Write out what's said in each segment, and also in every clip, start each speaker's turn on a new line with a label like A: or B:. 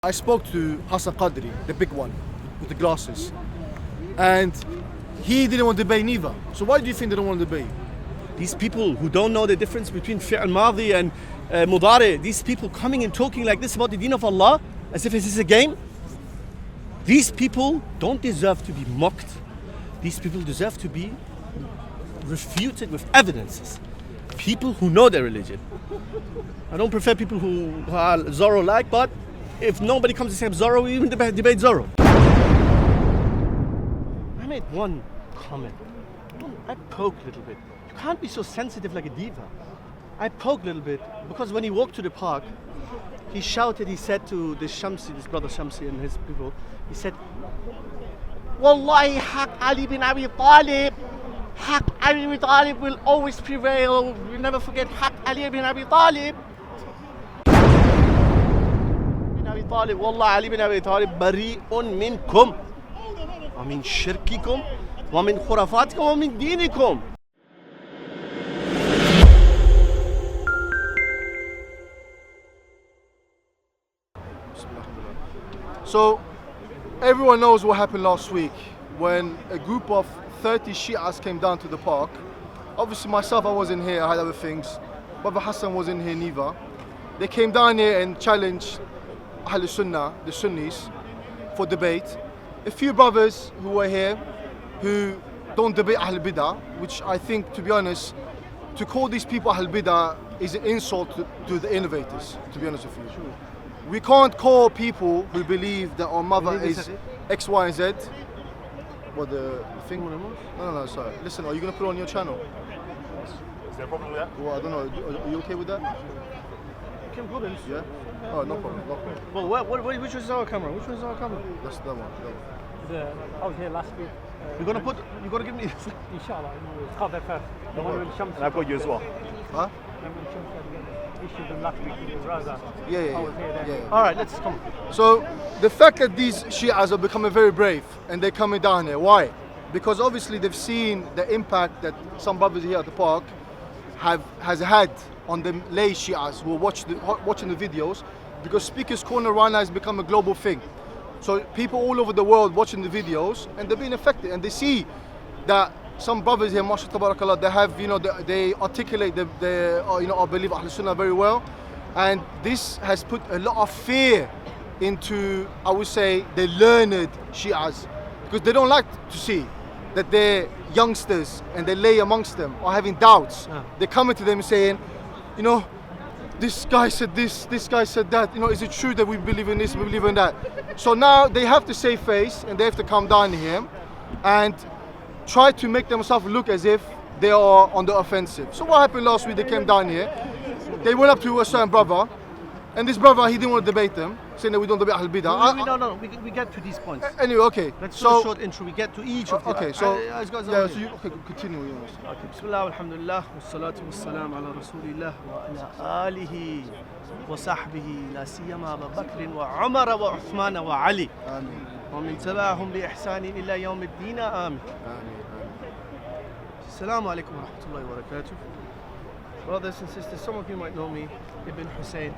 A: I spoke to Hassan Qadri, the big one with the glasses, and he didn't want to debate neither. So why do you think they don't want to debate?
B: These people who don't know the difference between fi'l madi and mudari, these people coming and talking like this about the deen of Allah as if this is a game, these people don't deserve to be mocked. These people deserve to be refuted with evidences. People who know their religion. I don't prefer people who are Zorro-like, but if nobody comes to say Zorro, we even debate Zorro. I made one comment. I poked a little bit. You can't be so sensitive like a diva. I poked a little bit because when he walked to the park, he shouted, he said to this Shamsi, this brother Shamsi and his people, he said, Wallahi, Haq Ali bin Abi Talib. Haq Ali bin Abi Talib will always prevail. We'll never forget Haq Ali bin Abi Talib. Abi Talib, Wallah Ali bin Abi Talib bari'un minkum wa min shirkikum wa min khurafatikum wa min dinikum.
A: So everyone knows what happened last week when a group of 30 Shias came down to the park. Obviously myself, I wasn't here, I had other things. Brother Hassan wasn't here neither. They came down here and challenged Ahl Sunnah, the Sunnis, for debate. A few brothers who were here who don't debate Ahl Bidah, which I think, to be honest, to call these people Ahl Bidah is an insult to the innovators, to be honest with you. Sure. We can't call people who believe that our mother is X, Y, and Z. What the thing? No, sorry. Listen, are you going to put it on your channel?
C: Is there a problem with that?
A: Well, I don't know. Are you okay with that?
B: Can problems?
A: Yeah? Oh, no problem. No problem.
B: Well, which is our camera? Which one is our camera?
A: That's that one.
D: I was here last week.
B: You're gonna give me
D: Inshallah, it's called that first. The one with Shams.
C: And I've got you as well.
A: Huh?
D: Issued them last week with Raza.
A: Yeah.
D: I was here then.
A: Yeah.
B: Alright, let's come.
A: So the fact that these Shias are becoming very brave and they're coming down here, why? Because obviously they've seen the impact that some brothers here at the park has had on the lay Shias who are watching the videos, because Speaker's Corner right now has become a global thing. So people all over the world watching the videos and they're being affected, and they see that some brothers here, mashallah tabarakallah, they have, they articulate our belief Ahl Sunnah very well, and this has put a lot of fear into, I would say, the learned Shias, because they don't like to see that their youngsters and they lay amongst them are having doubts. They're coming to them and saying, this guy said this guy said that, is it true that we believe in this, we believe in that? So now they have to save face and they have to come down here and try to make themselves look as if they are on the offensive. So what happened last week? They came down here, they went up to a certain brother, and this brother, he didn't want to debate them, saying that we don't debate Ahl Bidah.
B: No, we get to these points.
A: Anyway, okay.
B: Let's do a short intro. We get to each of them.
A: Okay, so
B: you
A: continue.
B: Okay, Bismillah, alhamdulillah, wassalatu wassalam ala rasulillah wa ala alihi wa sahbihi, la siyama Abu Bakr wa Umar wa Uthman wa Ali.
A: Ameen.
B: Wa min tabahum bi ihsanin ila yawm ad-din. Amin. Assalamu alaikum wa rahmatullahi wa barakatuh. Brothers and sisters, some of you might know me, Ibn Hussein,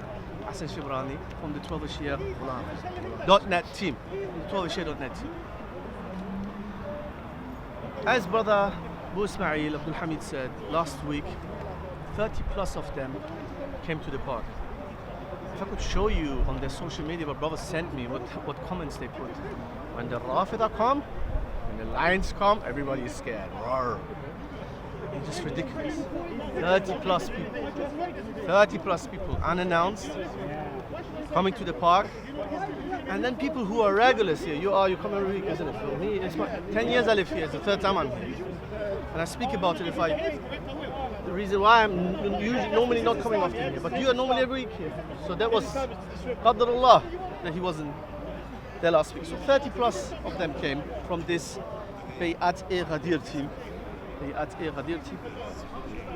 B: Hassan Shemrani, from the 12 Shia.net team. The 12 Shia.net team. As brother Abu Ismail Abdul Hamid said last week, 30 plus of them came to the park. If I could show you on their social media what brothers sent me, what comments they put. When the Rafidah come, when the lions come, everybody is scared. Roar. It's just ridiculous. 30 plus people unannounced coming to the park, and then people who are regulars here. You come every week, isn't it? For me, it's 10 years I live here. It's the third time I'm here, and I speak about it. The reason why I'm normally not coming often here, but you are normally every week here. So that was Qadr that he wasn't there last week. So 30 plus of them came from this Bayat-e-Ghadir team.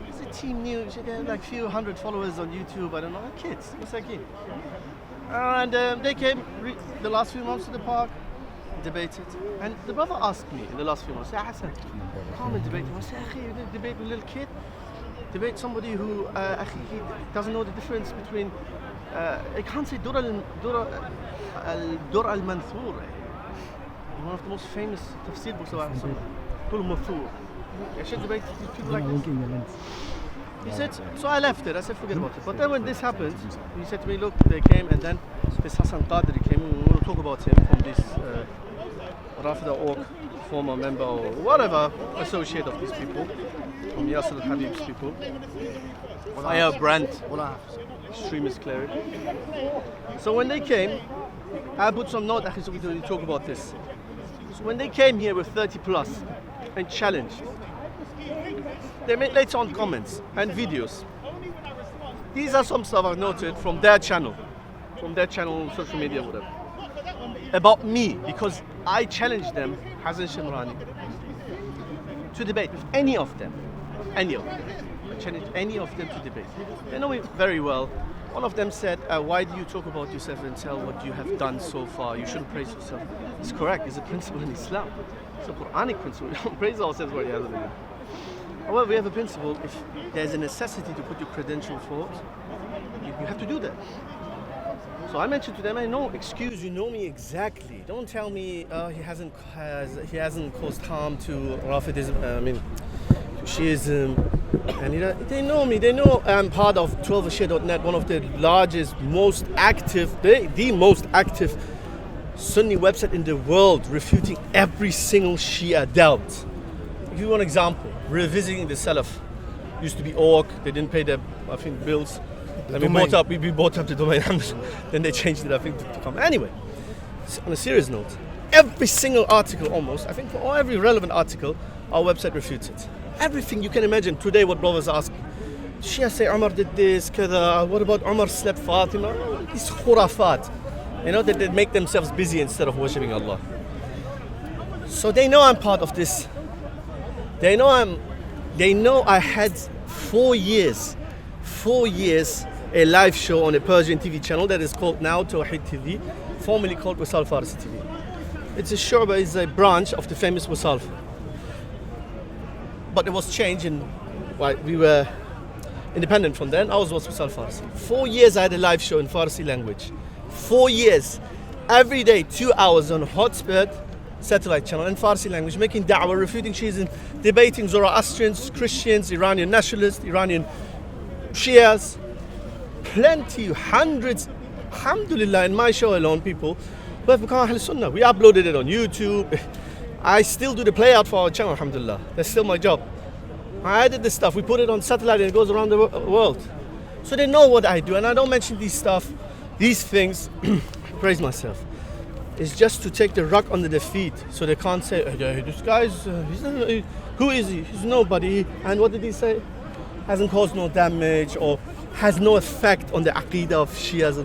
B: It's a team new, they have like few hundred followers on YouTube, I don't know, kids, Masaki. And they came the last few months to the park, debated. And the brother asked me in the last few months, Hassan, come and debate. I said, you debate with a little kid? Debate somebody who he doesn't know the difference between I can't say Dur al-Manthur. One of the most famous tafsir books of Al-Sunnah. Dur al-Manthur. I should debate these people like this. He said, so I left it. I said, forget about it. But then when this happened, he said to me, look, they came, and then this Hassan Qadri came, and we want to talk about him from this Rafida Org, former member or whatever, associate of these people, from Yasser al-Habib's people. Firebrand, extremist cleric. So when they came, I put some note so we can talk about this. So when they came here with 30 plus and challenged, they made later on comments and videos. These are some stuff I've noted from their channel on social media, whatever, about me, because I challenged them, Hassan Shemrani, to debate with any of them. I challenged any of them to debate. They know me very well. One of them said, why do you talk about yourself and tell what you have done so far? You shouldn't praise yourself. It's correct, it's a principle in Islam. It's a Quranic principle. We don't praise ourselves for the other. However, we have a principle, if there's a necessity to put your credential forward, you have to do that. So I mentioned to them, no excuse, you know me exactly. Don't tell me he hasn't caused harm to Rafidism, to Shiism. And they know me, they know I'm part of 12shia.net, one of the largest, most active, the most active Sunni website in the world, refuting every single Shia doubt. I'll give you one example. Revisiting the Salaf. Used to be org, they didn't pay their, bills. And we bought up the domain. Then they changed it, to come. Anyway, on a serious note, every single article almost, for every relevant article, our website refutes it. Everything you can imagine. Today what brothers ask, Shia say Umar did this, kada, what about Umar slept Fatima? These khurafat. That they make themselves busy instead of worshipping Allah. So they know I'm part of this. They know I had 4 years a live show on a Persian TV channel that is called now Tawheed TV, formerly called Wasal Farsi TV. It's a show, but it's a branch of the famous Wasal. But it was changed we were independent from then. Ours was Wasal Farsi. 4 years I had a live show in Farsi language. 4 years. Every day, 2 hours on Hotspur satellite channel in Farsi language, making da'wah, refuting Shiism, debating Zoroastrians, Christians, Iranian nationalists, Iranian Shias, plenty, hundreds, alhamdulillah, in my show alone, people who have become Ahl Sunnah. We uploaded it on YouTube. I still do the play out for our channel, alhamdulillah. That's still my job. I did this stuff. We put it on satellite and it goes around the world. So they know what I do, and I don't mention these things, praise myself. It's just to take the rug under their feet, so they can't say, this guy's, who is he? He's nobody. And what did he say? Hasn't caused no damage or has no effect on the aqidah of Shias.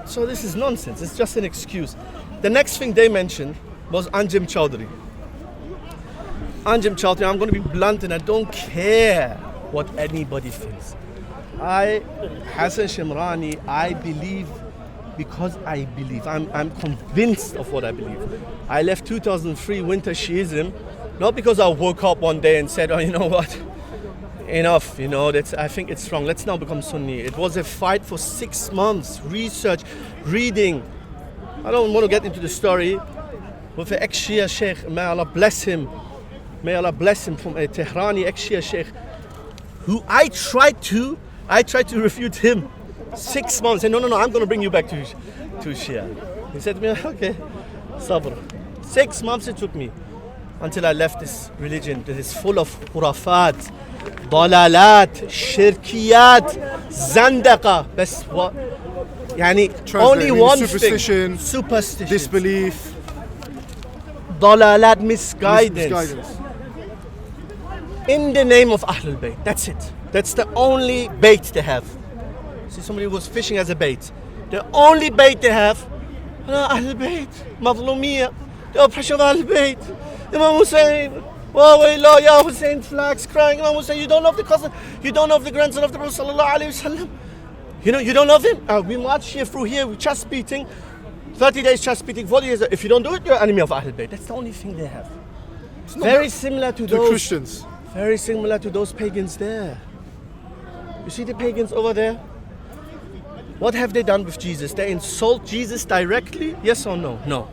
B: So this is nonsense. It's just an excuse. The next thing they mentioned was Anjem Choudary. I'm going to be blunt, and I don't care what anybody thinks. Hassan Shemrani, I believe because I believe. I'm convinced of what I believe. I left 2003 winter Shiism, not because I woke up one day and said, you know what, enough, I think it's wrong. Let's now become Sunni. It was a fight for 6 months, research, reading. I don't want to get into the story with an ex-Shia Sheikh, may Allah bless him from a Tehrani ex-Shia Sheikh, who I tried to refute him. 6 months, and no, I'm going to bring you back to Shia. He said to me, okay, sabr. 6 months it took me until I left this religion that is full of khurafat, dalalat, shirkiyat, zandaqa. Bas what? Only one
A: superstition,
B: superstition,
A: disbelief,
B: dalalat, misguidance. In the name of Ahlul Bayt. That's it. That's the only bait they have. See, somebody was fishing as a bait. The only bait they have, Ahlul Bayt, Mazlumiyya, the oppression of Ahlul Bayt, Imam Hussein, Wawayla, Ya Hussein, flags crying, Imam Hussein, you don't love the cousin, you don't love the grandson of the Prophet Sallallahu Alaihi Wasallam. You don't love him? We march here through here with chest beating, 30 days chest beating, 40 years. If you don't do it, you're an enemy of Ahlul Bayt. That's the only thing they have. Very similar to those
A: Christians.
B: Very similar to those pagans there. You see the pagans over there? What have they done with Jesus? They insult Jesus directly? Yes or no? No.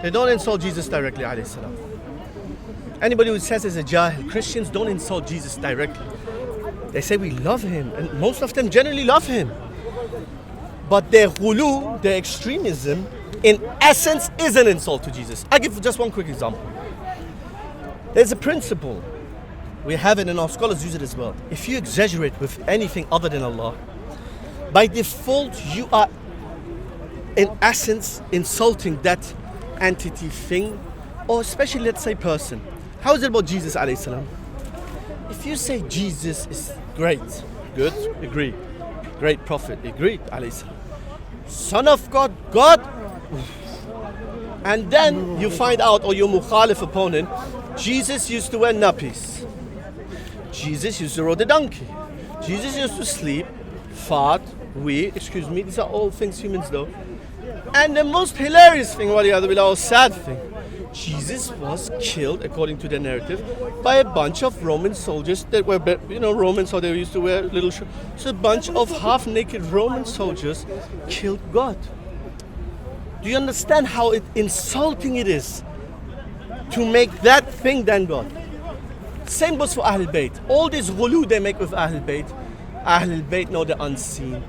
B: They don't insult Jesus directly, alayhi salam. Anybody who says there's a jahil, Christians don't insult Jesus directly. They say we love him, and most of them generally love him. But their ghulu, their extremism, in essence is an insult to Jesus. I'll give just one quick example. There's a principle. We have it and our scholars use it as well. If you exaggerate with anything other than Allah, by default you are in essence insulting that entity, thing, or especially let's say person. How is it about Jesus alayhi salam? If you say Jesus is great, good, agree. Great prophet, agreed, alayhi salam. Son of God, God. And then you find out, or your mukhalif opponent, Jesus used to wear nappies. Jesus used to ride a donkey. Jesus used to sleep, fart, excuse me, these are all things humans do. And the most hilarious thing, or sad thing, Jesus was killed, according to the narrative, by a bunch of Roman soldiers that were, Romans, so they used to wear little shorts. So a bunch of half-naked Roman soldiers killed God. Do you understand how insulting it is to make that thing than God? Same goes for Ahlul Bayt. All this ghulu they make with Ahlul Bayt know the unseen.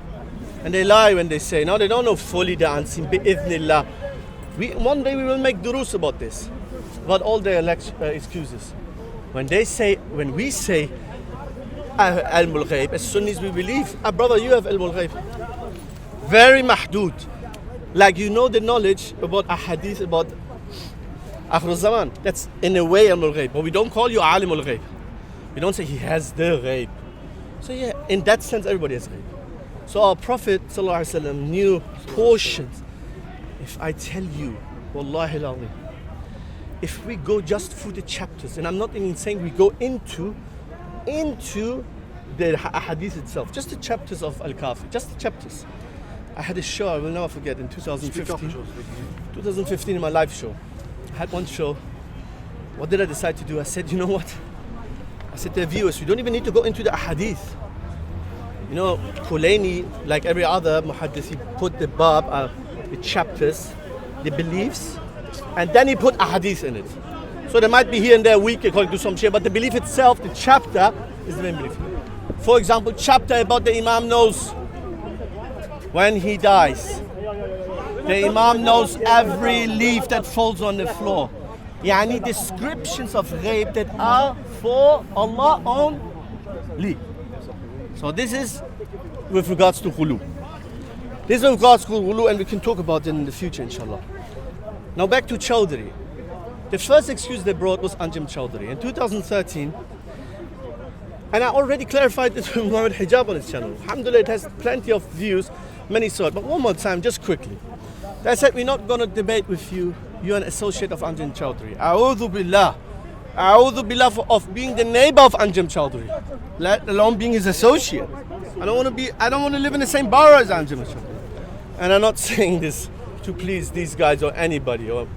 B: And they lie when they say, no, they don't know fully the unseen, bi'idhnillah. One day we will make durus about this, about all their excuses. When we say ilmul ghayb, as Sunnis we believe, brother, you have ilmul ghayb. Very mahdud. Like you know the knowledge about a hadith about Akhir Zaman. That's in a way ilmul ghayb. But we don't call you alimul ghayb. We don't say he has the ghayb. So yeah, in that sense everybody has ghayb. So our Prophet ﷺ knew portions. If I tell you, wallahi al-azim, if we go just through the chapters, and I'm not even saying we go into the hadith itself, just the chapters of Al-Kafi, just the chapters. I had a show, I will never forget, in 2015 in my live show. I had one show. What did I decide to do? I said, you know what? I said to the viewers, we don't even need to go into the hadith. You know, Khulaini, like every other muhaddith, he put the bab, the chapters, the beliefs, and then he put a hadith in it. So there might be here and there weak according to some Shia, but the belief itself, the chapter, is the main belief. For example, chapter about the Imam knows when he dies. The Imam knows every leaf that falls on the floor. Yani descriptions of ghaib that are for Allah only. So this is with regards to ghulu. This is with regards to ghulu, and we can talk about it in the future, inshallah. Now back to Choudary. The first excuse they brought was Anjem Choudary. In 2013, and I already clarified this with Muhammad Hijab on his channel. Alhamdulillah, it has plenty of views, many saw it. But one more time, just quickly. They said, we're not going to debate with you. You're an associate of Anjem Choudary. A'udhu billah. A'udhu billah of being the neighbor of Anjem Choudary, let alone being his associate. I don't want to live in the same borough as Anjem Choudary. And I'm not saying this to please these guys or anybody or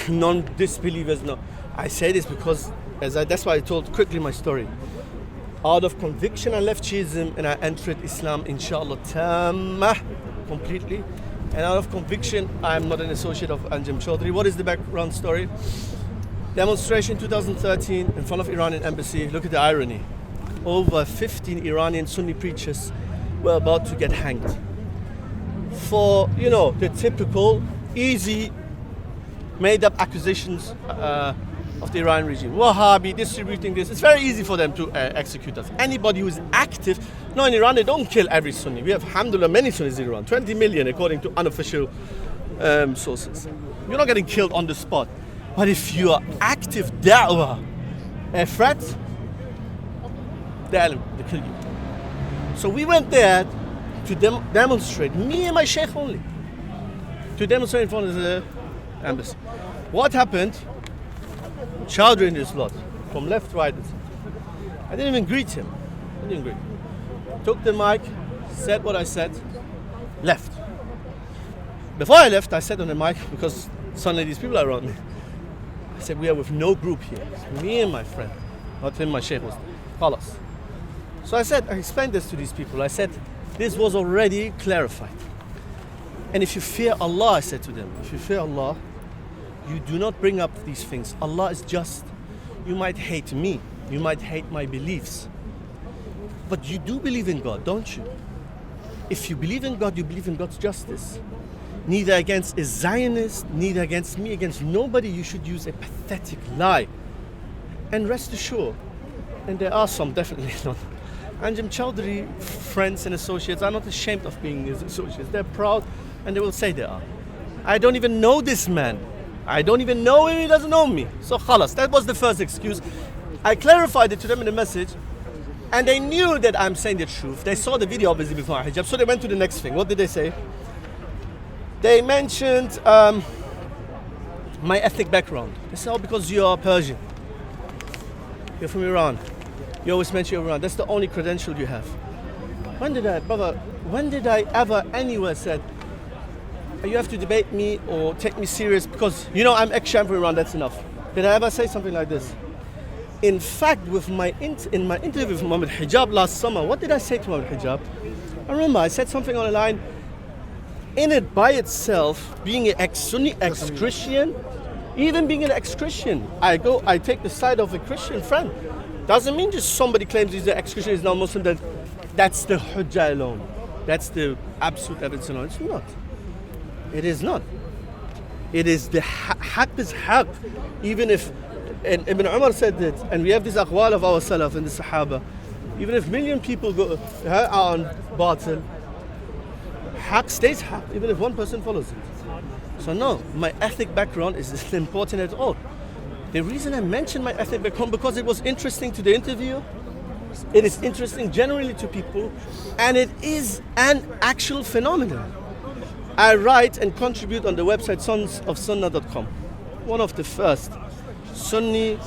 B: non-disbelievers. No, I say this because that's why I told quickly my story. Out of conviction, I left Shiism and I entered Islam, inshallah, tamah, completely. And out of conviction, I am not an associate of Anjem Choudary. What is the background story? Demonstration 2013 in front of Iranian embassy. Look at the irony. Over 15 Iranian Sunni preachers were about to get hanged for, the typical, easy, made-up accusations of the Iranian regime. Wahhabi, distributing this. It's very easy for them to execute us. Anybody who is active. No, in Iran, they don't kill every Sunni. We have, alhamdulillah, many Sunnis in Iran. 20 million, according to unofficial sources. You're not getting killed on the spot. But if you are active da'wah, a threat, they kill you. So we went there to demonstrate, me and my sheikh only, to demonstrate in front of the embassy. What happened? Choudary in this lot, from left, right, and center. I didn't even greet him. Took the mic, said what I said, left. Before I left, I said on the mic, because suddenly these people are around me, I said, we are with no group here. It's me and my friend. Not him, my sheikh was there. Khalas. So I explained this to these people. I said, This was already clarified. And if you fear Allah, I said to them, if you fear Allah, you do not bring up these things. Allah is just. You might hate me, you might hate my beliefs, but you do believe in God, don't you? If you believe in God, you believe in God's justice. Neither against a Zionist, neither against me, against nobody you should use a pathetic lie. And rest assured, and there are some, definitely not. Anjem Choudary friends and associates are not ashamed of being his associates. They're proud and they will say they are. I don't even know this man. I don't even know him, he doesn't know me. So khalas, that was the first excuse. I clarified it to them in the message and they knew that I'm saying the truth. They saw the video obviously before my hijab, so they went to the next thing. What did they say? They mentioned my ethnic background. They said, oh, because you are Persian. You're from Iran. You always mention Iran. That's the only credential you have. When did I ever anywhere said, you have to debate me or take me serious because, you know, I'm ex-Sham from Iran, that's enough. Did I ever say something like this? In fact, in my interview with Muhammad Hijab last summer, what did I say to Muhammad Hijab? I remember I said something on the line, in it by itself, being an ex-Sunni, ex-Christian, even being an ex-Christian, I take the side of a Christian friend. Doesn't mean just somebody claims he's an ex-Christian, he's now Muslim, that's the hujjah alone. That's the absolute evidence alone. It's not. It is not. It is the haqq is haqq. Even if, and Ibn Umar said that, and we have this aqwal of our salaf and the Sahaba, even if million people are on batil, haqq stays haqq, even if one person follows it. So no, my ethnic background isn't important at all. The reason I mentioned my ethnic background because it was interesting to the interview. It is interesting generally to people, and it is an actual phenomenon. I write and contribute on the website sonsofsunnah.com, one of the first Sunni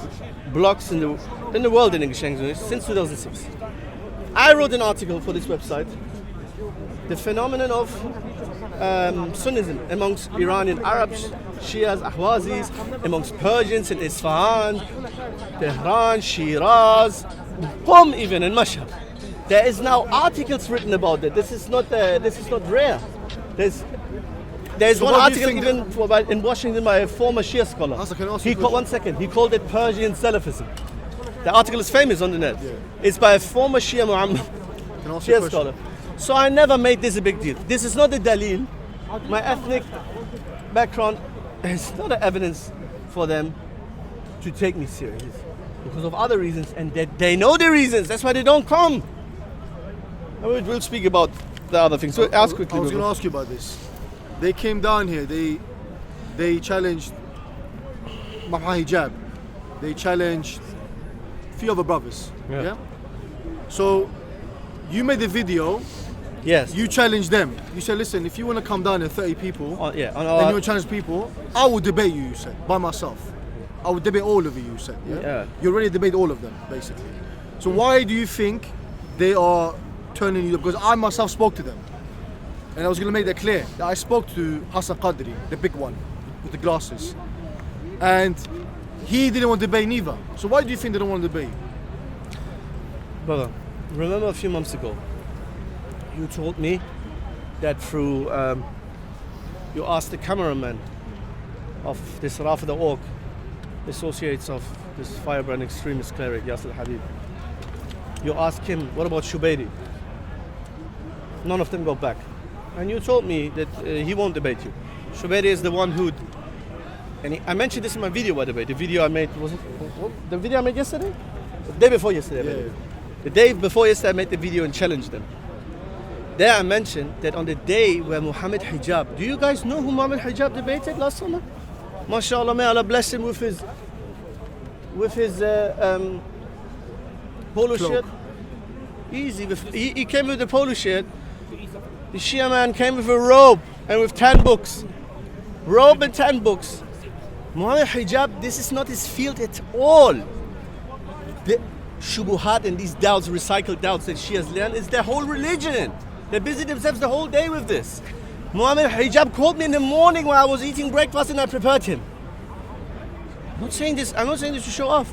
B: blogs in the world in English language since 2006. I wrote an article for this website, the phenomenon of Sunnism amongst Iranian Arabs, Shias, Ahwazis, amongst Persians in Isfahan, Tehran, Shiraz, Qom even in Mashhad. There is now articles written about it. This is not rare. There's one article even in Washington by a former Shia scholar. He called it Persian Salafism. The article is famous on the net. Yeah. It's by a former Shia Shia scholar. So I never made this a big deal. This is not a dalil. My ethnic background is not an evidence for them to take me serious because of other reasons, and they know the reasons. That's why they don't come. And we'll speak about the other things. So ask quickly.
A: I was going to ask you about this. They came down here. They challenged Imamah hijab. They challenged a few other brothers. Yeah. So you made a video.
B: Yes.
A: You challenged them. You said, listen, if you want to come down here, 30 people, and you want to challenge people, I will debate you. You said by myself. I will debate all of you. You said. Yeah. You already debate all of them, basically. So why do you think they are turning you up? Because I myself spoke to them. And I was going to make that clear, that I spoke to Hassan Qadri, the big one, with the glasses. And he didn't want to debate neither. So why do you think they don't want to debate?
B: Brother, remember a few months ago, you told me that through, you asked the cameraman of this Rafida.org, associates of this firebrand extremist cleric, Yasser Habib. You asked him, what about Shubayri? None of them got back. And you told me that he won't debate you. Choudary is the one who, and I mentioned this in my video, by the way. The video I made, the video I made yesterday? The day before yesterday. The day before yesterday I made the video and challenged them. There I mentioned that on the day where Muhammad Hijab, do you guys know who Muhammad Hijab debated last summer? MashaAllah, may Allah bless him with his polo shirt. Easy, he came with the polo shirt. The Shia man came with a robe and with 10 books. Robe and 10 books. Muhammad Hijab, this is not his field at all. The shubuhat and these doubts, recycled doubts that Shias learn is their whole religion. They busy themselves the whole day with this. Muhammad Hijab called me in the morning when I was eating breakfast and I prepared him. I'm not saying this to show off.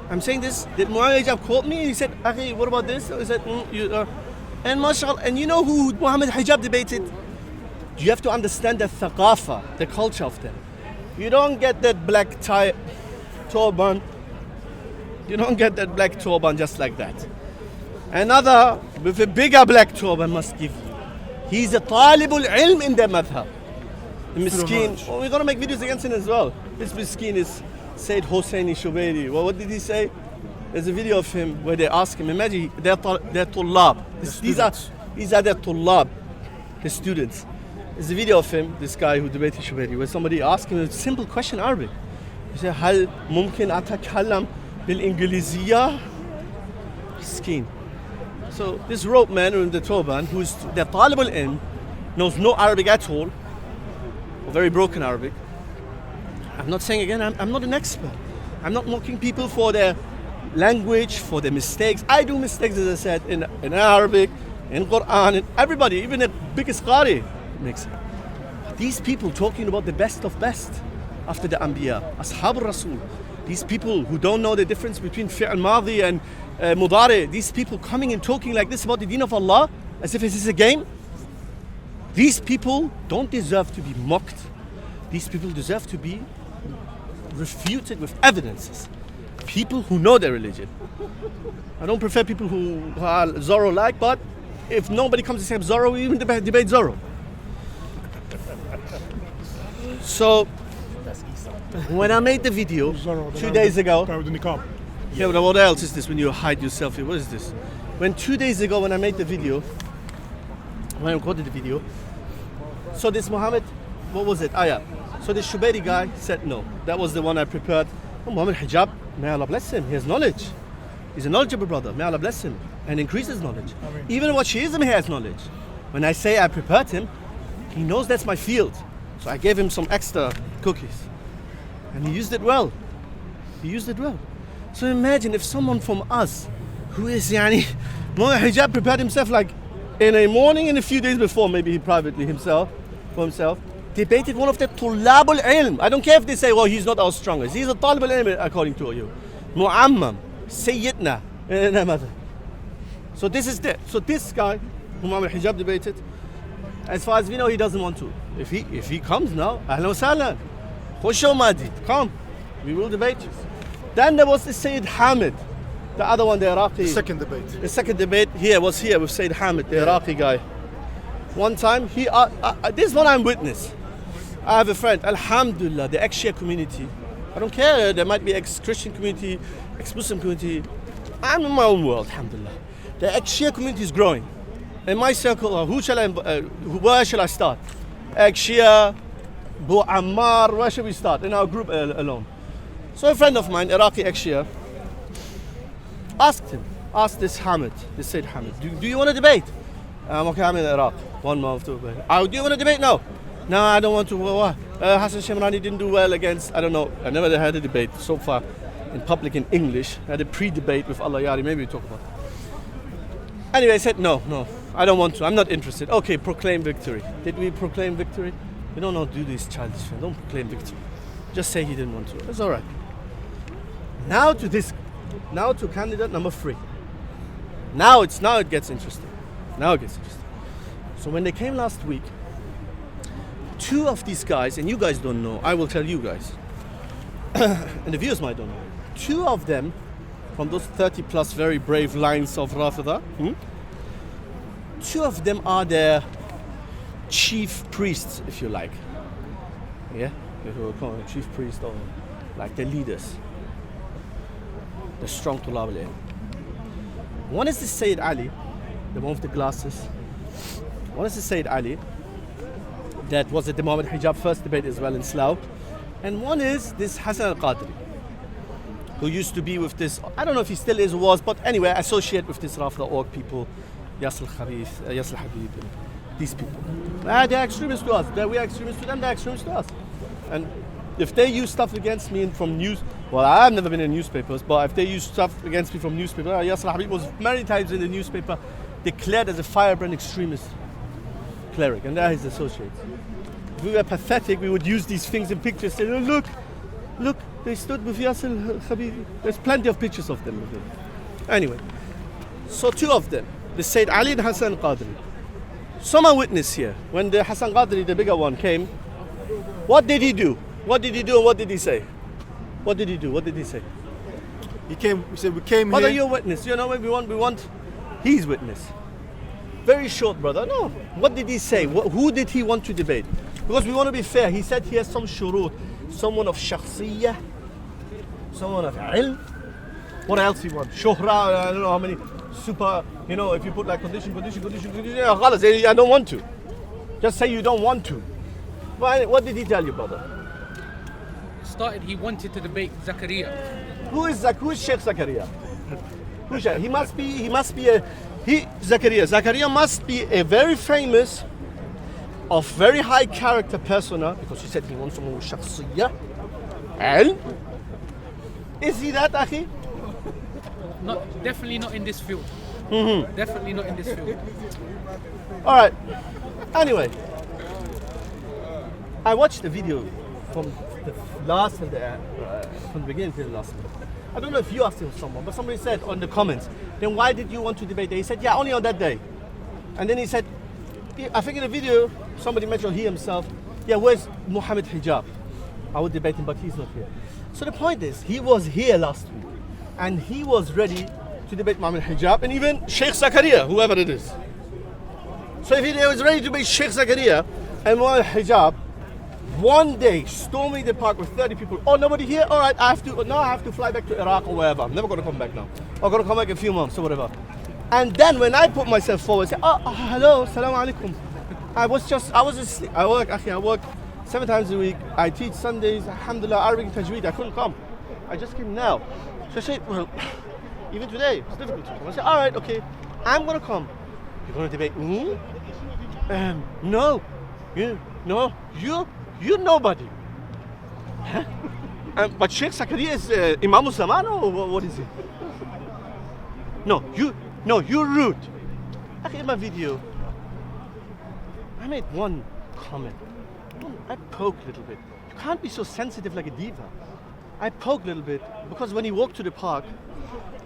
B: I'm saying this, that Muhammad Hijab called me and he said, Akhi, what about this? I said, And mashallah, and you know who Muhammad Hijab debated? You have to understand the thaqafa, the culture of them. You don't get that black tie, turban. You don't get that black turban just like that. Another with a bigger black turban must give you. He's a talibul ilm in the madhab. The miskin, well, we're going to make videos against him as well. This miskin is Sayyid Hosseini Choudary. Well, what did he say? There's a video of him where they ask him, imagine they're tullab. These are their tullab, the students. There's a video of him, this guy who debated Choudary, where somebody asked him a simple question in Arabic. He said, هل ممكن أتكلم بالإنجليزية? Miskin. So this rope man in the turban, who's the talibul ilm, knows no Arabic at all, or very broken Arabic. I'm not saying again, I'm not an expert. I'm not mocking people for their language, for their mistakes. I do mistakes, as I said, in Arabic, in Quran, and everybody, even the biggest Qadri makes it. These people talking about the best of best after the Anbiya, Ashab al-Rasul, these people who don't know the difference between fi'l madhi and mudari, these people coming and talking like this about the deen of Allah as if this is a game. These people don't deserve to be mocked. These people deserve to be refuted with evidences. People who know their religion. I don't prefer people who are Zorro-like, but if nobody comes to say Zorro, we even debate Zorro. So, when I made the video 2 days ago,
C: Guy with the niqab.
B: yeah, but what else is this when you hide yourself here? What is this? When 2 days ago when I made the video, when I recorded the video, so this Muhammad, what was it? Ah yeah. So this Choudary guy said no. That was the one I prepared. Oh, Muhammad Hijab, may Allah bless him. He has knowledge. He's a knowledgeable brother. May Allah bless him and increase his knowledge. Even what Shiism, he has knowledge. When I say I prepared him, he knows that's my field. So I gave him some extra cookies. And he used it well. He used it well. So imagine if someone from us, who is Muhammad Hijab prepared himself like in a morning and a few days before, maybe he privately for himself, debated one of the tullabul ilm. I don't care if they say, well, he's not our strongest. He's a talibul ilm according to you. Mu'ammam, Sayyidna. So this is that. So this guy, Muhammad Hijab debated. As far as we know, he doesn't want to. If he comes now, ahlan wa sahlan. Khusho Madi, come. We will debate you. Then there was the Sayyid Hamid, the other one, the Iraqi.
A: Second debate.
B: The second debate was here with Sayyid Hamid, the Iraqi guy. One time, this is what I'm witness. I have a friend, Alhamdulillah, the ex-Shia community. I don't care, there might be ex-Christian community, ex-Muslim community. I'm in my own world, Alhamdulillah. The ex-Shia community is growing. In my circle, where shall I start? Ex-Shia, Bu Ammar, where should we start? In our group alone. So a friend of mine, Iraqi ex-Shia, asked this Hamid, this Sayyid Hamid, do you want to debate? Okay, I'm in Iraq. 1 month to debate. Do you want to debate? No, I don't want to. Why? Hassan Shemrani didn't do well against, I don't know, I never had a debate so far in public in English. I had a pre-debate with Allah Yari, maybe we talk about it. Anyway, I said, no, I don't want to. I'm not interested. Okay, proclaim victory. Did we proclaim victory? We don't do these childish things. Don't proclaim victory. Just say he didn't want to. That's all right. Now to candidate number 3. Now it gets interesting. So when they came last week, 2 of these guys, and you guys don't know, I will tell you guys, and the viewers might don't know, 2 of them, from those 30 plus very brave lines of Rafida, 2 of them are their chief priests, if you like. Yeah? If you will call them chief priests or like their leaders. The strong Tulab al-Ilm. One is the Sayyid Ali, the one with the glasses. One is the Sayyid Ali, that was at the Muhammad Hijab first debate as well in Slough. And one is this Hassan al-Qadri, who used to be with this, I don't know if he still is or was, but anyway, associate with this Rafida org people, Yasser Khabith, Yasser Habib, these people. They're extremists to us. We are extremists to them, they're extremists to us. And if they use stuff against me from news, well, I've never been in newspapers, but if they use stuff against me from newspaper, Yasser Habib was many times in the newspaper declared as a firebrand extremist cleric, and they're his associates. If we were pathetic, we would use these things in pictures, say, oh, look, they stood with Yasser Habib. There's plenty of pictures of them with him. Anyway, so 2 of them. the Sayyid Ali and Hassan Qadri. Someone witness here. When the Hassan Qadri, the bigger one, came, what did he do? What did he do and what did he say? What did he do? What did he say?
A: He said we came
B: Brother,
A: here.
B: you're witness. You know what we want his witness. Very short, brother. No. What did he say? Who did he want to debate? Because we want to be fair. He said he has some shurut. Someone of shakhsiyah, someone of ilm. What else he wants? Shuhra, I don't know how many super, if you put like condition, yeah, khalas, I don't want to. Just say you don't want to. What did he tell you, brother?
E: He wanted to debate Zakaria.
B: Who is Sheikh Zakaria? He must be Zakaria. Zakaria must be a very famous, of very high character persona, because he said he wants someone with shakhsiyah. And is he that, akhi?
E: Definitely not in this field. Definitely not in this field.
B: All right. Anyway, I watched the video from the last from the beginning to the last one. I don't know if you asked him someone, but somebody said on the comments, then why did you want to debate there? He said, yeah, only on that day. And then he said, I think in the video, somebody mentioned he himself, yeah, where's Muhammad Hijab? I would debate him, but he's not here. So the point is, he was here last week, and he was ready to debate Muhammad Hijab, and even Sheikh Zakaria, whoever it is. So if he was ready to debate Sheikh Zakaria and Muhammad Hijab, one day, storming the park with 30 people. Oh, nobody here? All right, I have to fly back to Iraq or wherever. I'm never going to come back now. I'm going to come back in a few months or whatever. And then when I put myself forward, say, hello, salam alaikum. I was asleep. I work 7 times a week. I teach Sundays, alhamdulillah, Arabic and Tajweed. I couldn't come. I just came now. So I said, well, even today, it's difficult to come. I said, all right, okay, I'm going to come. You're going to debate me? No. You're nobody. But Sheikh Zakaria is Imam Zaman or what is it? You're rude. In my video, I made one comment. I poked a little bit. You can't be so sensitive like a diva. I poked a little bit because when he walked to the park,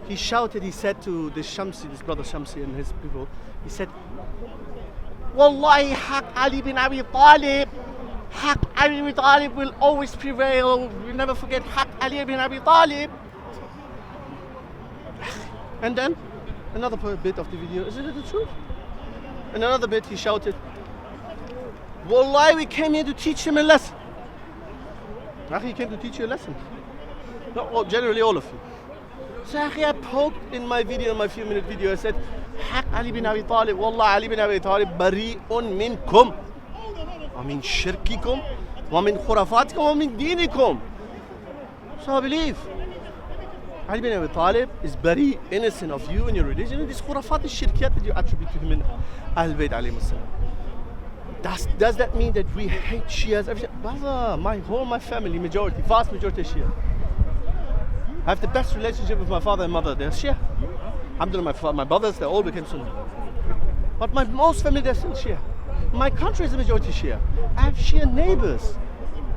B: he shouted, he said to this brother Shamsi and his people, he said, Wallahi haq Ali bin Abi Talib. Haq Ali bin Abi Talib will always prevail. We'll never forget Haq Ali bin Abi Talib. And then another bit of the video, isn't it the truth? And another bit he shouted, Wallahi, we came here to teach him a lesson. He came to teach you a lesson. Not generally all of you. So I poked in my video, in my few minute video, I said, Haq Ali bin Abi Talib, Wallah Ali bin Abi Talib bari'un minkum. ومن شرككم ومن خرافاتكم ومن دينكم. So I believe Ali bin Abi Talib is very innocent of you and your religion and this khurafat and shirkiyat that you attribute to him in Ahlul Bayt alayhi salam. Does that mean that we hate Shias? Brother, my family, vast majority is Shia. I have the best relationship with my father and mother. They're Shia. Alhamdulillah, my brothers, they all became Sunni. But my most family, they're still Shia. My country is a majority Shia. I have Shia neighbors.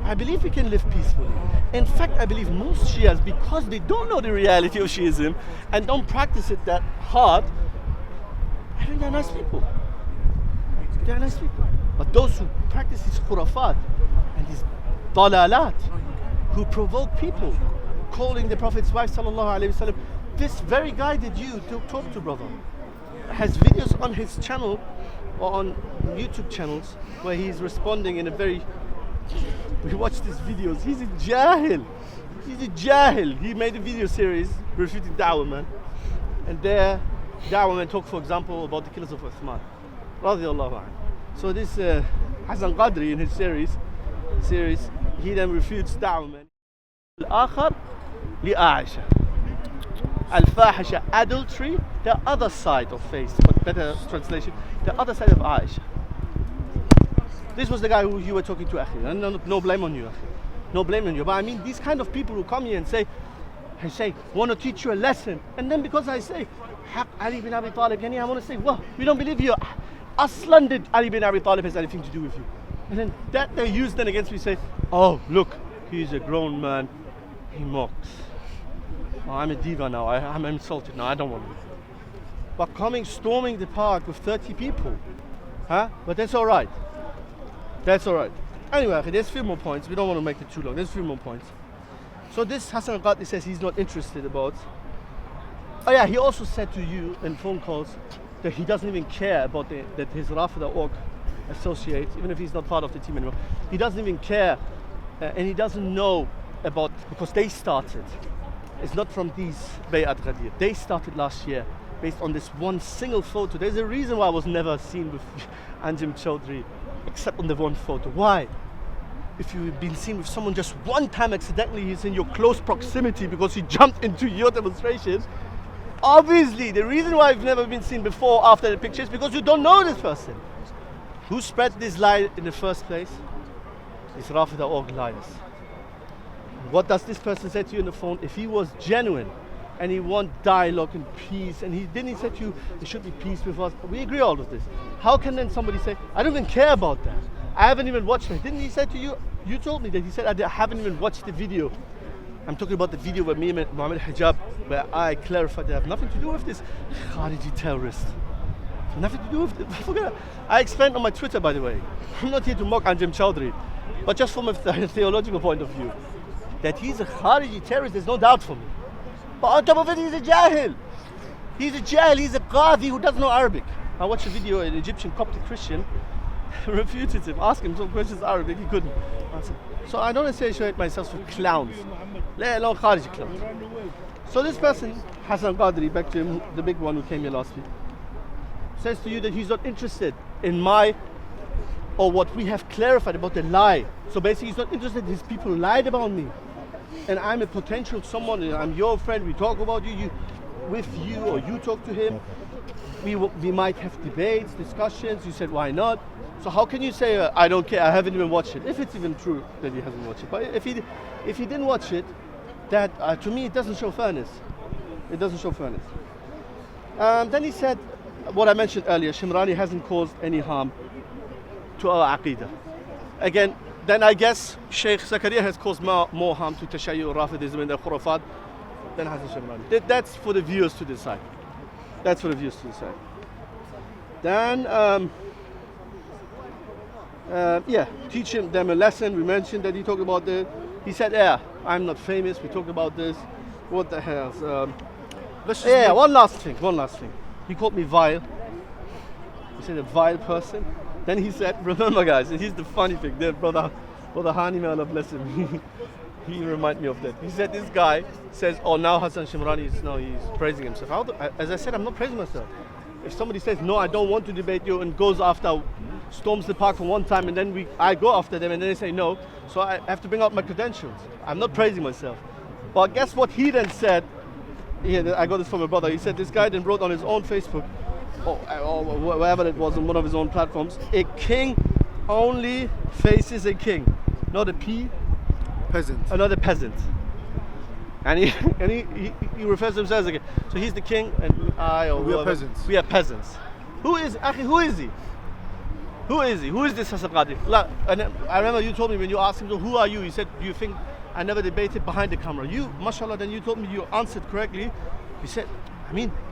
B: I believe we can live peacefully. In fact, I believe most Shias, because they don't know the reality of Shiism and don't practice it that hard, I think they're nice people. They're nice people. But those who practice these khurafat and these dalalat, who provoke people, calling the Prophet's wife, sallallahu alayhi wasallam, this very guy that you talk to, brother, has videos on his channel or on YouTube channels where he's responding in a very... We watch these videos. He's a jahil. He made a video series, Refuting Da'wah Man. And there, Da'wah Man talk, for example, about the killers of Uthman. Radiallahu anhu. So this Hassan Qadri in his series, he then refutes Da'wah Man. Al-akhar li-a'isha. Al-fahisha, adultery, the other side of face, but better translation, the other side of Aisha. This was the guy who you were talking to, akhi. No blame on you, akhi. No blame on you. But I mean, these kind of people who come here and say, want to teach you a lesson. And then because I say, Haq Ali bin Abi Talib, I want to say, well, we don't believe you. Aslan did Ali bin Abi Talib has anything to do with you. And then that they use then against me, say, oh, look, he's a grown man. He mocks. Oh, I'm a diva now. I'm insulted now. I don't want to. but storming the park with 30 people. Huh? But that's all right. That's all right. Anyway, there's a few more points. We don't want to make it too long. There's a few more points. So this Hassan Qadri says he's not interested about. Oh yeah, he also said to you in phone calls that he doesn't even care about that his Rafida.org associates, even if he's not part of the team anymore. He doesn't even care, and he doesn't know about, because they started. It's not from these Bay'at Ghadir. They started last year based on this one single photo. There's a reason why I was never seen with Anjem Choudary except on the one photo. Why? If you've been seen with someone just one time accidentally, he's in your close proximity because he jumped into your demonstration. Obviously, the reason why I've never been seen before after the picture is because you don't know this person. Who spread this lie in the first place? These Rafida.org liars. What does this person say to you on the phone? If he was genuine and he want dialogue and peace, and he said to you, there should be peace with us. We agree all of this. How can then somebody say, I don't even care about that? I haven't even watched it. Didn't he say to you, you told me that he said, I haven't even watched the video. I'm talking about the video where me and Muhammad Hijab, where I clarified that I have nothing to do with this Khariji terrorist. Nothing to do with it. Forget it. I explained on my Twitter, by the way. I'm not here to mock Anjem Choudary, but just from a theological point of view, that he's a Khariji terrorist, there's no doubt for me. But on top of it, he's a Jahil. He's a Jahil, he's a Qadri who doesn't know Arabic. I watched a video, an Egyptian Coptic Christian refuted him, asked him some questions in Arabic, he couldn't answer. So I don't associate myself with clowns, let alone Khariji clowns. So this person, Hassan Qadri, back to him, the big one who came here last week, says to you that he's not interested in or what we have clarified about the lie. So basically he's not interested, these people lied about me. And I'm a potential someone, and I'm your friend, we talk about you or you talk to him. We might have debates, discussions. You said, why not? So how can you say, I don't care, I haven't even watched it, if it's even true that he hasn't watched it. But if he didn't watch it, that to me it doesn't show fairness. It doesn't show fairness. Then he said, what I mentioned earlier, Shemrani hasn't caused any harm to our Aqidah. Again, then I guess Sheikh Zakaria has caused more harm to Tashayyu, Rafidism and the Khurafat than Hassan Shemrani. That's for the viewers to decide. That's for the viewers to decide. Then, teaching them a lesson. We mentioned that he talked about he said, yeah, I'm not famous. We talked about this. What the hell? One last thing. He called me vile. He said a vile person. Then he said, remember guys, and here's the funny thing, that brother Hani, may Allah bless him, he reminded me of that. He said this guy says, oh, now Hassan Shemrani he's praising himself. As I said, I'm not praising myself. If somebody says, no, I don't want to debate you, and goes after, storms the park for one time, and then I go after them, and then they say no, so I have to bring out my credentials. I'm not praising myself. But guess what he then said? I got this from a brother. He said this guy then wrote on his own Facebook, or wherever it was, on one of his own platforms, a king only faces a king, not a
A: peasant.
B: Another peasant. And he refers to himself as a king. So he's the king, and
A: we are peasants.
B: We are peasants. Who is he? Who is this Hassan Qadri? And I remember you told me when you asked him, so who are you? He said, do you think I never debated behind the camera? You, mashallah, then you told me you answered correctly. He said,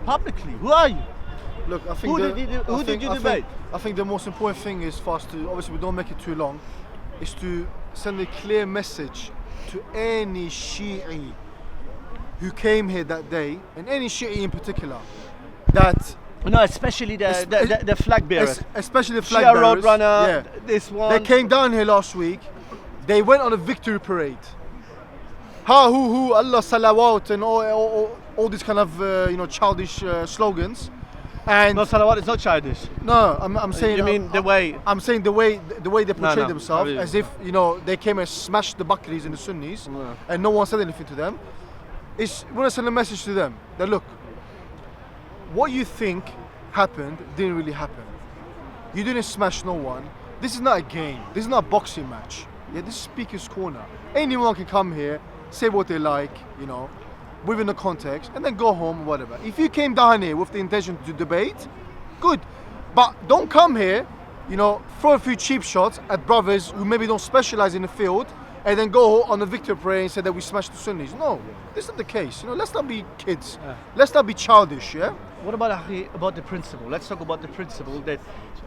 B: publicly, who are you?
A: Look, I think
B: who did you debate?
A: I think the most important thing is for us to, obviously we don't make it too long, is to send a clear message to any Shi'i who came here that day, and any Shi'i in particular, that...
B: No, especially the flag bearers.
A: Especially the flag
B: Shia
A: bearers.
B: Roadrunner, this one.
A: They came down here last week, they went on a victory parade. Ha, hu, Allah, salawat, and all these kind of, childish slogans. And
B: no, salawat is not childish.
A: No, I'm saying.
B: You mean the way?
A: I'm saying the way they portray themselves,
B: really.
A: as if they came and smashed the Bakris and the Sunnis, and no one said anything to them. We want to send a message to them that look, what you think happened didn't really happen. You didn't smash no one. This is not a game. This is not a boxing match. Yeah, this is Speaker's Corner. Anyone can come here, say what they like, within the context, and then go home or whatever. If you came down here with the intention to debate, good. But don't come here, throw a few cheap shots at brothers who maybe don't specialize in the field, and then go on a victory parade and say that we smashed the Sunnis. No, this is not the case. You know, let's not be kids. Let's not be childish. Yeah.
B: What about the principle? Let's talk about the principle that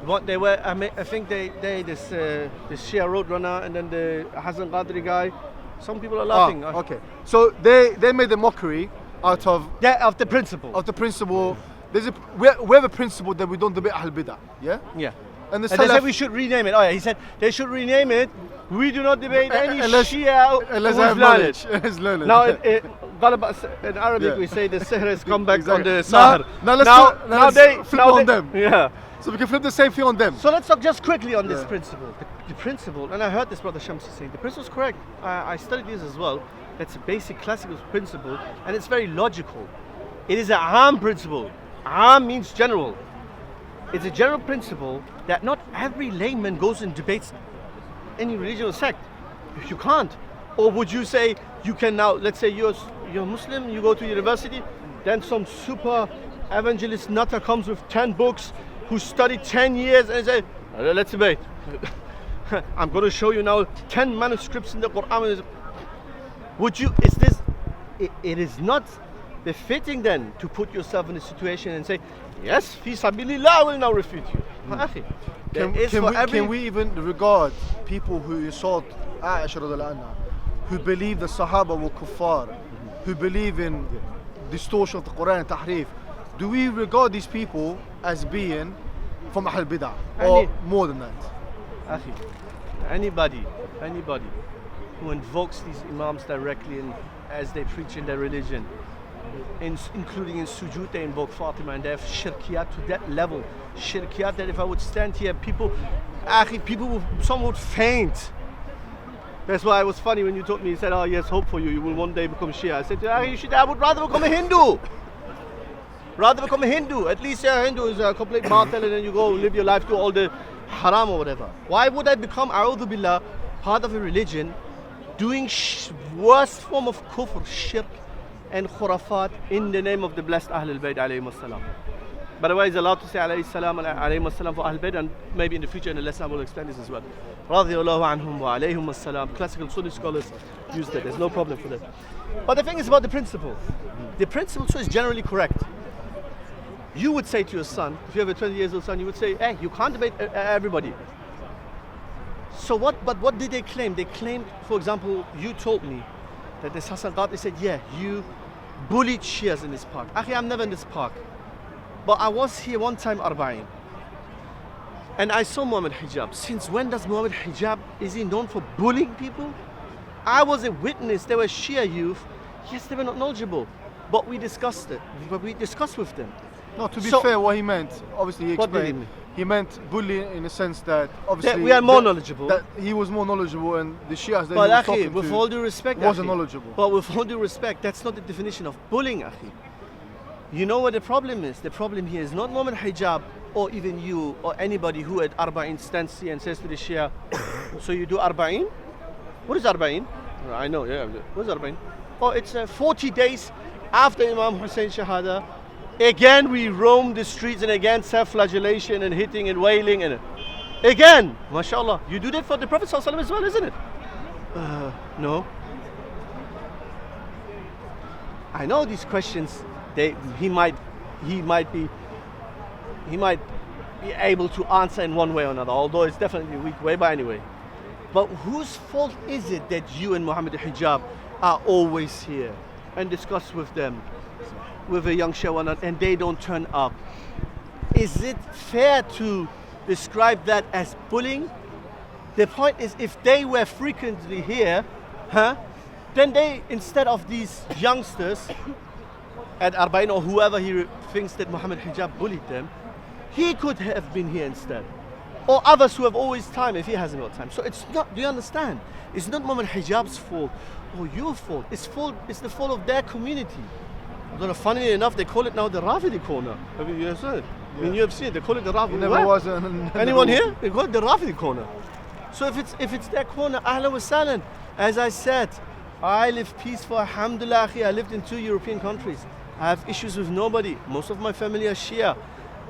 B: what they were. I think they this Shia roadrunner and then the Hassan Qadri guy. Some people are laughing.
A: Okay. So they made a mockery out of
B: the principle.
A: Of the principle. We have a principle that we don't debate Ahl Bidah. Yeah.
B: Yeah.
A: And
B: they said we should rename it. Oh yeah, he said they should rename it. We do not debate any Shia
A: unless
B: who's
A: I have
B: knowledge.
A: knowledge.
B: Now, in Arabic we say the sihr has come back on the
A: Sahar. Now they flip on them.
B: Yeah.
A: So we can flip the same thing on them.
B: So let's talk just quickly on this principle. The principle, and I heard this brother Shamsi saying, the principle is correct. I studied this as well. That's a basic classical principle, and it's very logical. It is an Aam principle. Aam means general. It's a general principle that not every layman goes and debates any religion or sect. You can't. Or would you say you can now, let's say you're Muslim, you go to university, then some super evangelist nutter comes with 10 books, who studied 10 years and say, let's debate. I'm going to show you now 10 manuscripts in the Quran. Would you, it is not befitting then to put yourself in a situation and say, yes, fi sabilillah, I will now refute you.
A: Can we even regard people who insult Aisha radiallahu anha, who believe the Sahaba were kuffar, who believe in distortion of the Quran and tahrif, do we regard these people as being from Ahl Bidah or more than that?
B: Anybody who invokes these imams directly as they preach in their religion, including in sujood, they invoke Fatima, and they have shirkiyat to that level. Shirkiyat that if I would stand here, some would faint. That's why it was funny when you told me, you said, oh yes, hope for you, you will one day become Shia. I said, I would rather become a Hindu. At least a Hindu is a complete martyr, and then you go live your life, do all the haram or whatever. Why would I become, a'udhu billah, part of a religion doing worst form of kufr, shirk and khurafat in the name of the blessed Ahlul Bayt alayhim as-salam? By the way, it's allowed to say alayhi salam and alayhim as-salam for Ahlul Bayt, and maybe in the future in the lesson I will explain this as well. Radiyallahu anhum wa alayhim as-salam. Classical Sunni scholars use that, there's no problem for that. But the thing is about the principle. The principle is generally correct. You would say to your son, if you have a 20 years old son, you would say, hey, you can't debate everybody. So what did they claim? They claimed, for example, you told me that this Hassan Qadri said, yeah, you bullied Shias in this park. Akhi, I'm never in this park. But I was here one time, Arba'in. And I saw Muhammad Hijab. Since when does Muhammad Hijab, is he known for bullying people? I was a witness. There were Shia youth. Yes, they were not knowledgeable. But we discussed it. But we discussed with them.
A: No, to be fair, what he meant, obviously he explained. He meant bullying in the sense that obviously
B: we are more knowledgeable.
A: That he was more knowledgeable, and the Shias that he was talking
B: with all due respect,
A: wasn't knowledgeable.
B: But with all due respect, that's not the definition of bullying, akhi. You know what the problem is? The problem here is not Muhammad Hijab or even you or anybody who at Arba'in stands here and says to the Shia, so you do Arba'in? What is Arba'in? I know, yeah. What is Arba'in? Oh, it's 40 days after Imam Hussein Shahada. Again, we roam the streets, and again, self-flagellation and hitting and wailing, and again, mashallah, you do that for the Prophet ﷺ as well, isn't it? No. I know these questions. He might be able to answer in one way or another, although it's definitely a weak way. But anyway, but whose fault is it that you and Muhammad Hijab are always here and discuss with them? With a young Shawana, and they don't turn up. Is it fair to describe that as bullying? The point is, if they were frequently here, then they, instead of these youngsters at Arba'in or whoever he thinks that Muhammad Hijab bullied them, he could have been here instead. Or others who have always time if he hasn't got time. So it's not, do you understand? It's not Muhammad Hijab's fault or your fault. It's the fault of their community. Although funnily enough, they call it now the Rafidi corner. Have you seen it? Yeah. In UFC, they call it the Rafidi.
A: Never was
B: anyone here? They call it the Rafidi corner. So if it's their corner, ahlan wa sahlan. As I said, I live peaceful, alhamdulillah. I lived in 2 European countries. I have issues with nobody. Most of my family are Shia.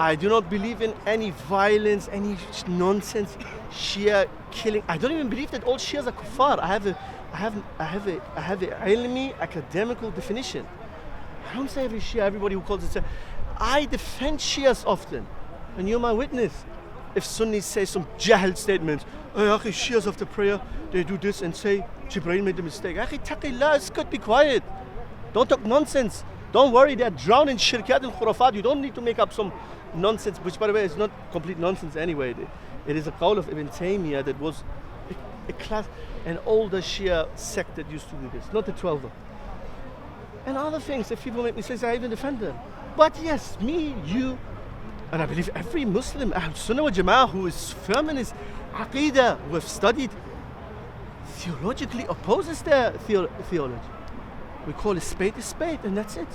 B: I do not believe in any violence, any nonsense, Shia killing. I don't even believe that all Shias are kuffar. I have a ilmi, academical definition. I don't say every Shia, everybody who calls it. I defend Shias often, and you're my witness. If Sunnis say some jahl statements, oh, Shias after prayer, they do this and say Jibreel made a mistake. Taqillah, it's good, be quiet. Don't talk nonsense. Don't worry, they're drowned in shirkat and khurafat. You don't need to make up some nonsense, which by the way is not complete nonsense anyway. It is a qawl of Ibn Taymiyyah that was a class, an older Shia sect that used to do this, not the 12er. And other things, if people make mistakes, I even defend them. But yes, me, you, and I believe every Muslim, Ahl Sunnah wal Jama'ah, who is firm in his Aqidah, who have studied, theologically opposes their theology. We call a spade, and that's it.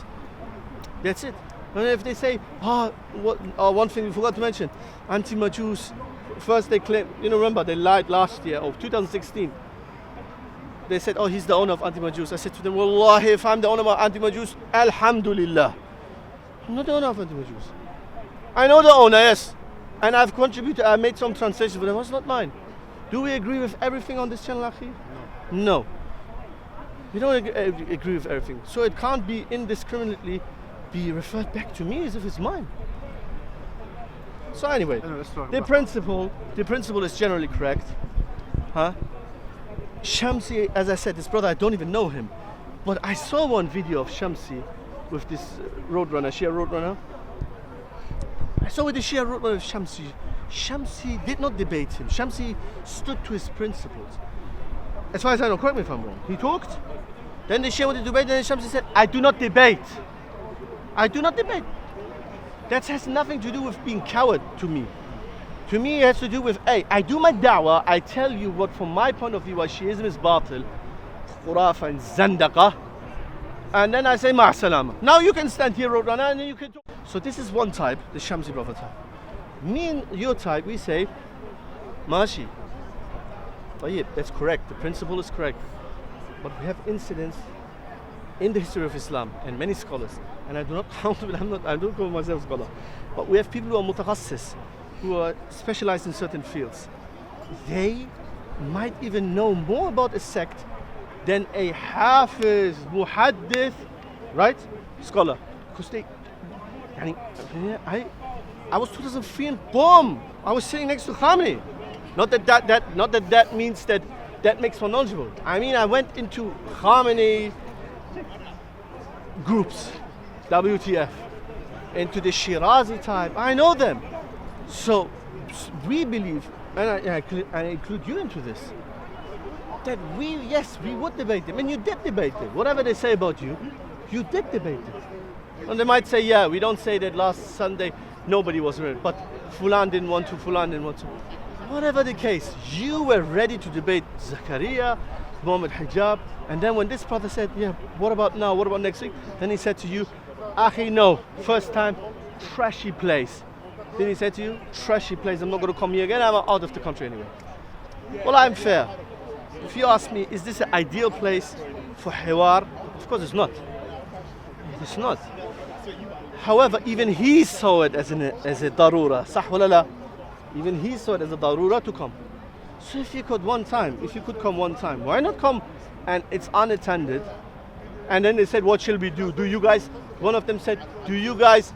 B: That's it. And if they say, one thing we forgot to mention, anti-Majus, first they claim, remember, they lied last year, 2016. They said, he's the owner of anti-Majus. I said to them, Wallahi, if I'm the owner of anti-Majus, Alhamdulillah. I'm not the owner of anti-Majus. I know the owner, yes. And I've contributed, I made some translations, but it was not mine. Do we agree with everything on this channel, Akhi? No. We don't agree with everything. So it can't be indiscriminately be referred back to me as if it's mine. So anyway, the principle is generally correct. Shamsi, as I said, this brother, I don't even know him. But I saw one video of Shamsi with this roadrunner, Shia roadrunner. I saw with the Shia roadrunner of Shamsi. Shamsi did not debate him. Shamsi stood to his principles. As far as I know, correct me if I'm wrong. He talked, then the Shia wanted to debate, and then Shamsi said, I do not debate. I do not debate. That has nothing to do with being coward to me. To me, it has to do with, I do my da'wah, I tell you what from my point of view, what Shiism is batil, khurafa and zandaqa, and then I say, ma'asalama. Now you can stand here, roadrunner, and then you can talk. So this is one type, the Shamsi brother type. Me and your type, we say, Mashi. That's correct, the principle is correct. But we have incidents in the history of Islam, and many scholars, and I do not count, I don't call myself a scholar, but we have people who are mutakhassis, who are specialized in certain fields. They might even know more about a sect than a hafiz, muhaddith, right? Scholar. Because I was 2003 in Qom. I was sitting next to Khamenei. Not that means that makes one knowledgeable. I mean, I went into Khamenei groups, WTF, into the Shirazi type. I know them. So we believe, and I include you into this, that we would debate them, and you did debate them. Whatever they say about you, you did debate them. And they might say, yeah, we don't say that last Sunday nobody was ready, but Fulan didn't want to, Fulan didn't want to. Whatever the case, you were ready to debate Zakaria, Muhammad Hijab, and then when this brother said, yeah, what about now, what about next week? Then he said to you, Akhi, no, first time, trashy place. Then he said to you, trashy place, I'm not going to come here again, I'm out of the country anyway. Well, I'm fair. If you ask me, is this an ideal place for hiwar? Of course it's not. It's not. However, even he saw it as a darura. Sah wala la? Even he saw it as a darura to come. So if you could come one time, why not come and it's unattended? And then they said, what shall we do? One of them said, do you guys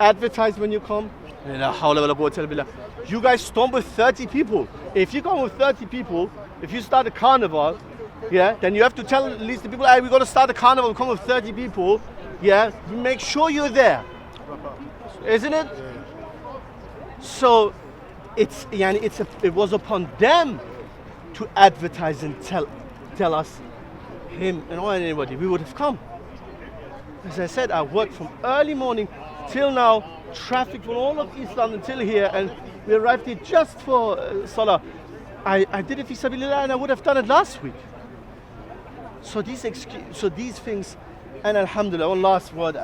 B: advertise when you come? You guys storm with 30 people. If you come with 30 people, if you start a carnival, yeah, then you have to tell at least the people, hey, we're going to start a carnival, come with 30 people, yeah, make sure you're there. Isn't it? So it was upon them to advertise and tell us, him and anybody, we would have come. As I said, I worked from early morning till now, traffic from all of East London till here, and we arrived here just for Salah. I did it fi sabilillah, and I would have done it last week. So these things, and alhamdulillah, one last word.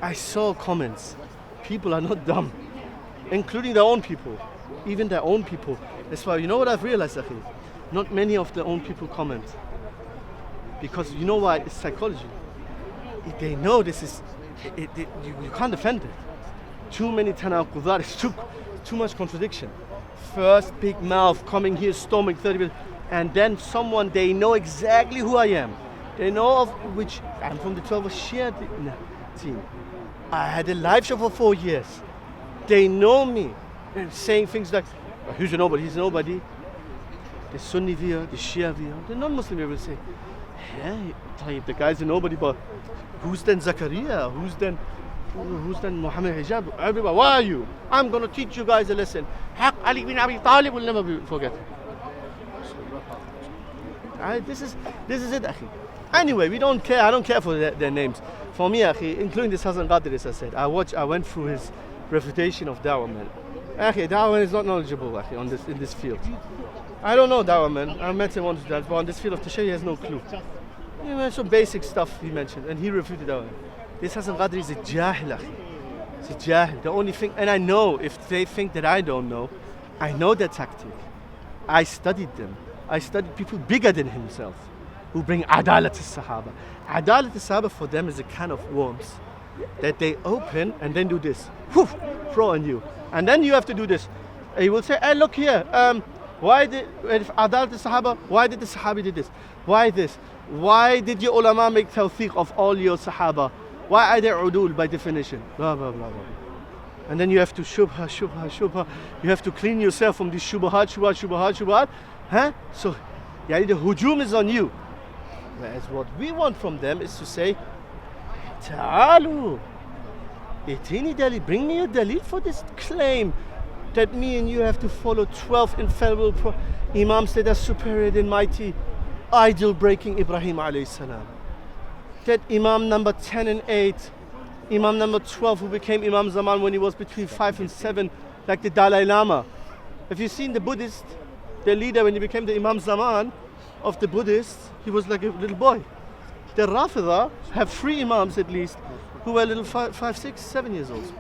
B: I saw comments. People are not dumb, including their own people, even their own people. That's why, you know what I've realized, Akhi? Not many of their own people comment. Because you know why? It's psychology. If they know this is, you can't defend it. too many tanaqudat, it's too much contradiction. First big mouth coming here, storming 30 minutes, and then someone, they know exactly who I am. They know of which, I'm from the 12 Shia team. I had a live show for 4 years. They know me. They're saying things like, who's a nobody? He's nobody. The Sunni view, the Shia view, the non-Muslim view will say, hey, the guy's a nobody, but who's then Zakaria? Who's then Muhammad Hijab? Everybody, why are you? I'm going to teach you guys a lesson. Haq Ali bin Abi Talib will never be forgotten. This is it, akhi. Anyway, we don't care. I don't care for their names. For me, akhi, including this Hassan Qadri, as I said, I went through his refutation of dawah, man. Akhi, dawah is not knowledgeable, akhi, in this field. I don't know dawah, man. I met him once, but on this field of tashayyu, he has no clue. He mentioned some basic stuff he mentioned, and he refuted dawah. This Hassan Qadri is a jahil, akhi. It's a jahil. The only thing, and I know if they think that I don't know, I know their tactic. I studied them. I studied people bigger than himself who bring adalat al-sahaba. Adalat al-sahaba for them is a can of worms that they open and then do this. Whew, throw on you. And then you have to do this. He will say, hey, look here. Why did adalat al-sahaba? Why did the sahabi do this? Why this? Why did your ulama make tawfiq of all your sahaba? Why are they udul by definition? Blah, blah, blah, blah. And then you have to shubha. You have to clean yourself from these shubhat. Huh? So, the hujum is on you. Whereas what we want from them is to say, Ta'alu, itini dalil, bring me a dalil for this claim that me and you have to follow 12 infallible imams that are superior than mighty, idol-breaking Ibrahim alayhi salam. That Imam number 10 and 8, Imam number 12 who became Imam Zaman when he was between 5 and 7, like the Dalai Lama. Have you seen the Buddhist, the leader when he became the Imam Zaman of the Buddhists, he was like a little boy. The Rafida have 3 Imams at least who were little 5, 6, 7 years old.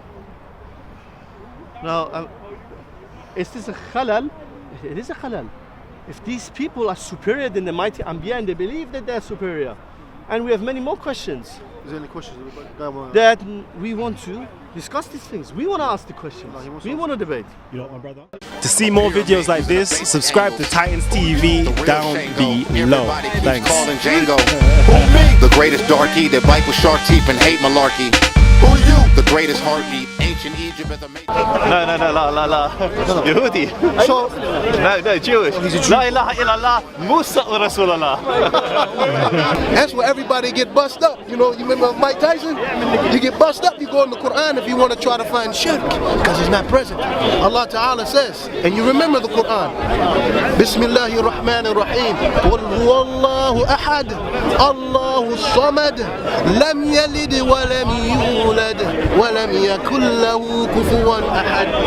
B: Now, is this a khalal? It is a khalal. If these people are superior than the mighty Anbiya and they believe that they're superior, and we have many more questions.
A: Is there any questions?
B: That we want to discuss these things. We want to ask the questions. We want to debate.
C: You know, my brother.
F: To see more videos like this, subscribe to Titans TV down below. Thanks.
G: The greatest darky that bite with shark teeth and hate malarkey. Who you? The greatest heartbeat. Ancient Egypt is amazing.
F: لا يهودي. No, Jewish. لا إله إلا الله موسى ورسول الله.
H: That's where everybody get bust up. You know, you remember Mike Tyson? You get bust up, you go in the Quran if you want to try to find shirk, because it's not present. Allah Ta'ala says, and you remember the Quran. Bismillahir Rahmanir Rahim. Qul huwallahu ahad, Allahu samad, lam yalid wa lam yulad, wa lam yakul lahu kufuwan ahad.